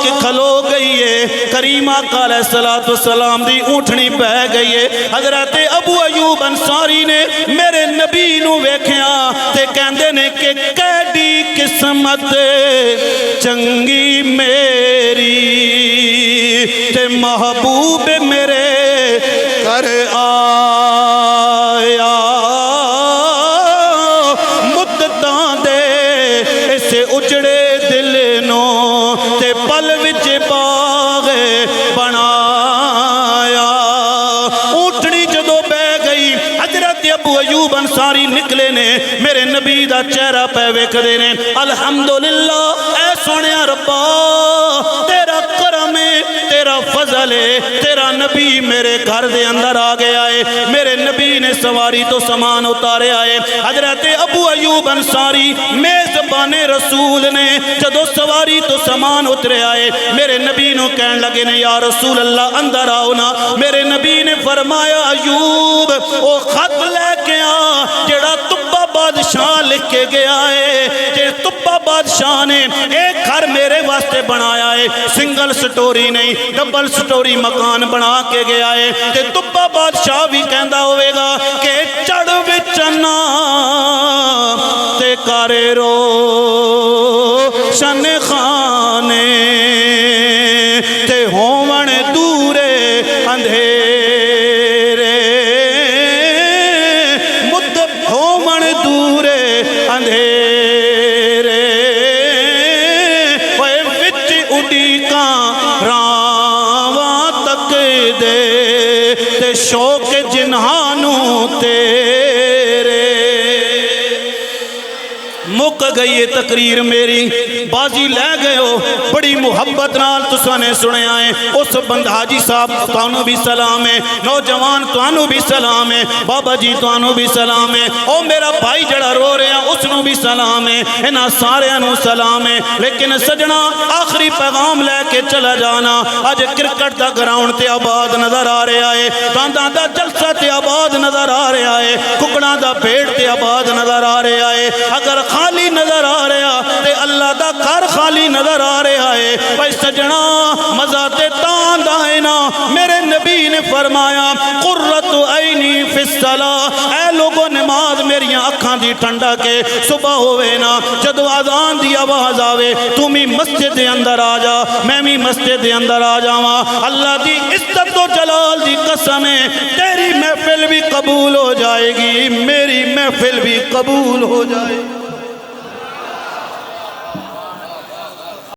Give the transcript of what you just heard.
کے کھلو گئی ہے، کریم آقا علیہ السلام دی اونٹھنی بہ گئی ہے۔ حضرت ابو ایوب انصاری نے میرے نبی نو ویکھیا تے کہندے نے کہ کیڑی قسمت چنگی میری تے محبوب میرے گھر آیا، مدتاں دے اسے اجڑے دل نو تے پل وچ باغ بنایا۔ اونٹنی جدو بہ گئی، حضرت ابو ایوب انصاری نکلے نے، میرے نبی دا چہرہ پہ ویکھدے نے، الحمدللہ اے سونیا ربا تیرا کرم ہے، تیرا فضل ہے، تیرا نبی میرے گھر دے اندر آ گیا ہے۔ میرے نبی نے سواری تو سامان اتارے آئے۔ حضرت ابو ایوب انصاری میزبان رسول نے جدو سواری تو سامان اترے آئے، میرے نبی نو کہن لگے نے یا رسول اللہ اندر آؤ نا۔ میرے نبی نے فرمایا ایوب او خط لے کے آ جڑا تبا بادشاہ لکھ کے گیا ہے، کہ تبا بادشاہ نے ایک گھر میرے واسطے بنایا ہے، سنگل سٹوری نہیں ڈبل سٹوری مکان بنا کے گیا ہے۔ تے تبا بادشاہ بھی کہندا ہوئے گا کہ چڑھ وچنا تے کرے روشن خانے تے ہون دورے اندھیرے، مد ہون دورے اندھیرے، وے وچ اڈیکاں راواں تک دے تے شوق جنہانوں تیرے۔ مک گئی ہے تقریر میری، بازی لے گئے ہو، بڑی محبت نال تساں نے سنیا ہے۔ اس بند حاجی صاحب تانوں بھی سلام ہے، نوجوان تانوں بھی سلام ہے، بابا جی تانوں بھی سلام ہے، او میرا بھائی جڑا رو رہے ہیں اس نو بھی سلام ہے، انہاں سارے نو سلام ہے۔ لیکن سجنا آخری پیغام لے کے چلا جانا، اج کرکٹ دا گراؤنڈ تے آباد نظر آ رہا ہے، دانداں دا جلسہ تے آباد نظر آ رہا ہے، ککڑاں دا بھیڑ تے آباد نظر آ رہا ہے۔ اگر خالی نظر آ رہا تے اللہ دا گھر خالی نظر آ رہا ہے۔ بھائی سجنا مزہ تے تاں دا ہے نا، میرے نبی نے فرمایا قرۃ عینی فی الصلاۃ، اے لوگو نماز میریاں اکھاں دی ٹھنڈا کے صبح ہوئے نا، جدو اذان دی آواز آوے تم ہی مسجد دے اندر آ جا، میں بھی مسجد دے اندر آ جاواں۔ اللہ دی عزت و جلال دی قسم ہے تیری محفل بھی قبول ہو جائے گی، میری محفل بھی قبول ہو جائے گی۔